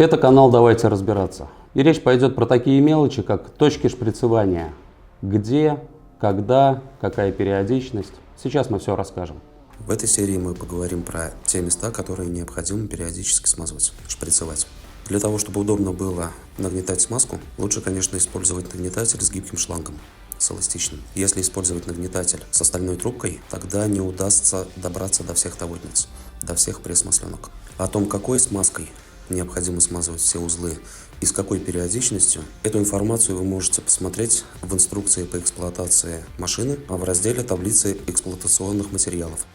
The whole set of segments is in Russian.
Это канал «Давайте разбираться». И речь пойдет про такие мелочи, как точки шприцевания. Где, когда, какая периодичность. Сейчас мы все расскажем. В этой серии мы поговорим про те места, которые необходимо периодически смазывать, шприцевать. Для того, чтобы удобно было нагнетать смазку, лучше, конечно, использовать нагнетатель с гибким шлангом, с эластичным. Если использовать нагнетатель с остальной трубкой, тогда не удастся добраться до всех тавотниц, до всех пресс-масленок. О том, какой смазкой необходимо смазывать все узлы и с какой периодичностью, эту информацию вы можете посмотреть в инструкции по эксплуатации машины в разделе таблицы эксплуатационных материалов.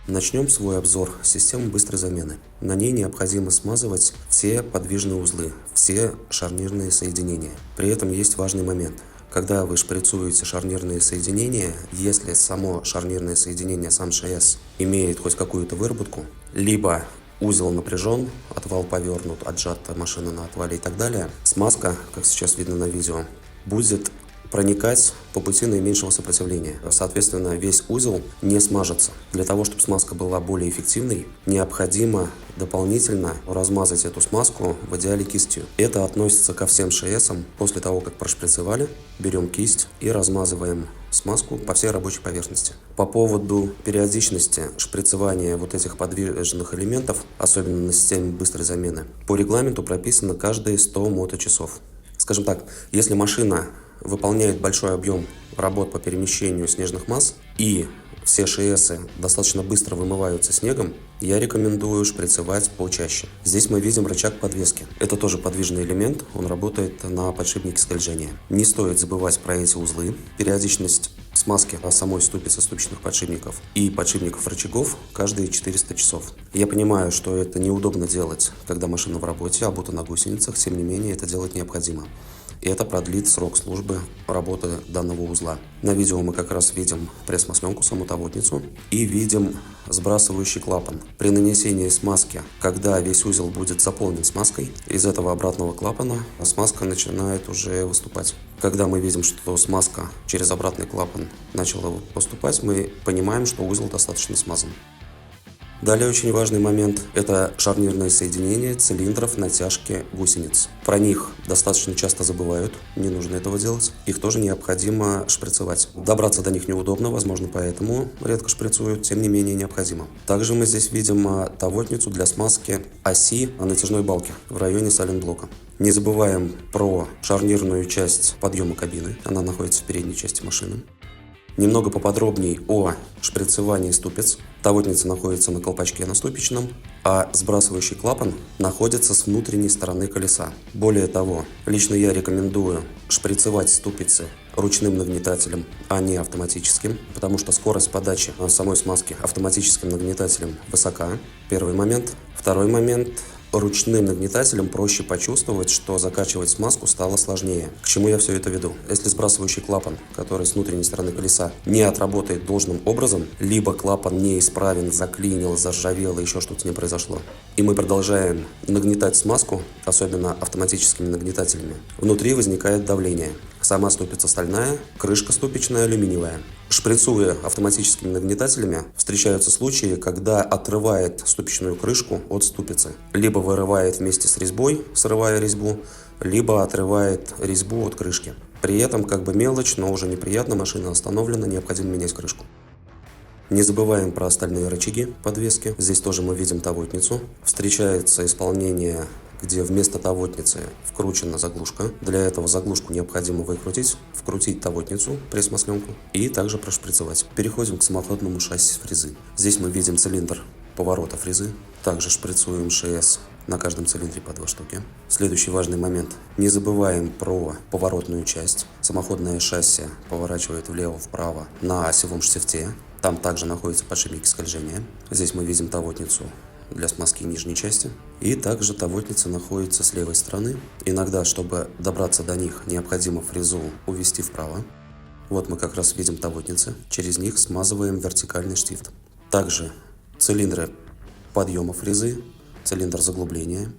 Начнем свой обзор системы быстрой замены. На ней необходимо смазывать все подвижные узлы, все шарнирные соединения. При этом есть важный момент. Когда вы шприцуете шарнирные соединения, если само шарнирное соединение, сам ШС, имеет хоть какую-то выработку, либо узел напряжен, отвал повернут, отжата машина на отвале и так далее, смазка, как сейчас видно на видео, будет проникать по пути наименьшего сопротивления. Соответственно, весь узел не смажется. Для того, чтобы смазка была более эффективной, необходимо дополнительно размазать эту смазку в идеале кистью. Это относится ко всем ШСам. После того, как прошприцевали, берем кисть и размазываем смазку по всей рабочей поверхности. По поводу периодичности шприцевания вот этих подвижных элементов, особенно на системе быстрой замены, по регламенту прописано каждые 100 моточасов. Скажем так, если машина выполняет большой объем работ по перемещению снежных масс и все ШСы достаточно быстро вымываются снегом, я рекомендую шприцевать почаще. Здесь мы видим рычаг подвески. Это тоже подвижный элемент, он работает на подшипнике скольжения. Не стоит забывать про эти узлы. Периодичность смазки самой ступицы ступичных подшипников и подшипников рычагов каждые 400 часов. Я понимаю, что это неудобно делать, когда машина в работе, обута на гусеницах, тем не менее это делать необходимо. И это продлит срок службы работы данного узла. На видео мы как раз видим пресс-масленку, саму тавотницу, и видим сбрасывающий клапан. При нанесении смазки, когда весь узел будет заполнен смазкой, из этого обратного клапана смазка начинает уже выступать. Когда мы видим, что смазка через обратный клапан начала поступать, мы понимаем, что узел достаточно смазан. Далее очень важный момент – это шарнирные соединения цилиндров натяжки гусениц. Про них достаточно часто забывают, не нужно этого делать. Их тоже необходимо шприцевать. Добраться до них неудобно, возможно, поэтому редко шприцуют, тем не менее необходимо. Также мы здесь видим тавотницу для смазки оси натяжной балки в районе сайлентблока. Не забываем про шарнирную часть подъема кабины, она находится в передней части машины. Немного поподробнее о шприцевании ступиц. Тавотница находится на колпачке на ступичном, а сбрасывающий клапан находится с внутренней стороны колеса. Более того, лично я рекомендую шприцевать ступицы ручным нагнетателем, а не автоматическим, потому что скорость подачи самой смазки автоматическим нагнетателем высока. Первый момент. Второй момент. Ручным нагнетателем проще почувствовать, что закачивать смазку стало сложнее. К чему я все это веду? Если сбрасывающий клапан, который с внутренней стороны колеса, не отработает должным образом, либо клапан неисправен, заклинил, заржавел, еще что-то не произошло, и мы продолжаем нагнетать смазку, особенно автоматическими нагнетателями, внутри возникает давление. Сама ступица стальная, крышка ступичная алюминиевая. Шприцуя автоматическими нагнетателями, встречаются случаи, когда отрывает ступичную крышку от ступицы. Либо вырывает вместе с резьбой, срывая резьбу, либо отрывает резьбу от крышки. При этом как бы мелочь, но уже неприятно, машина остановлена, необходимо менять крышку. Не забываем про остальные рычаги подвески. Здесь тоже мы видим тавотницу. Встречается исполнение, где вместо тавотницы вкручена заглушка. Для этого заглушку необходимо выкрутить, вкрутить тавотницу, пресс-масленку и также прошприцевать. Переходим к самоходному шасси фрезы. Здесь мы видим цилиндр поворота фрезы. Также шприцуем ШС на каждом цилиндре по 2 штуки. Следующий важный момент. Не забываем про поворотную часть. Самоходное шасси поворачивает влево-вправо на осевом штифте. Там также находятся подшипники скольжения. Здесь мы видим тавотницу для смазки нижней части. И также тавотница находится с левой стороны. Иногда, чтобы добраться до них, необходимо фрезу увести вправо. Вот мы как раз видим тавотницы. Через них смазываем вертикальный штифт. Также цилиндры подъема фрезы, цилиндр заглубления.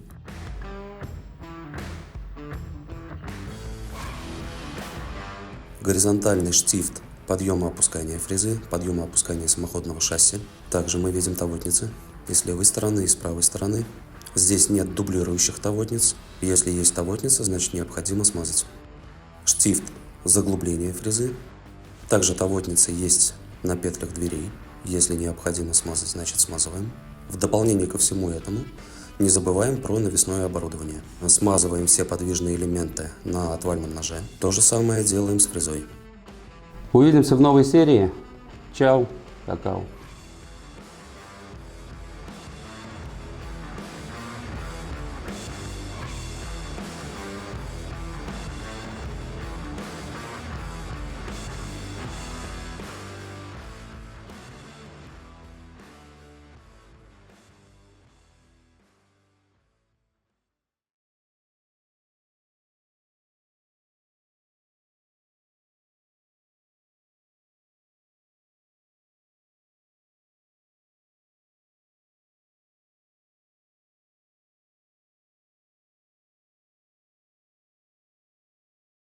Горизонтальный штифт подъема опускания фрезы, подъема опускания самоходного шасси. Также мы видим тавотницы и с левой стороны, и с правой стороны. Здесь нет дублирующих тавотниц. Если есть тавотница, значит необходимо смазать. Штифт заглубления фрезы. Также тавотница есть на петлях дверей. Если необходимо смазать, значит смазываем. В дополнение ко всему этому не забываем про навесное оборудование. Смазываем все подвижные элементы на отвальном ноже. То же самое делаем с фрезой. Увидимся в новой серии. Чао, какао.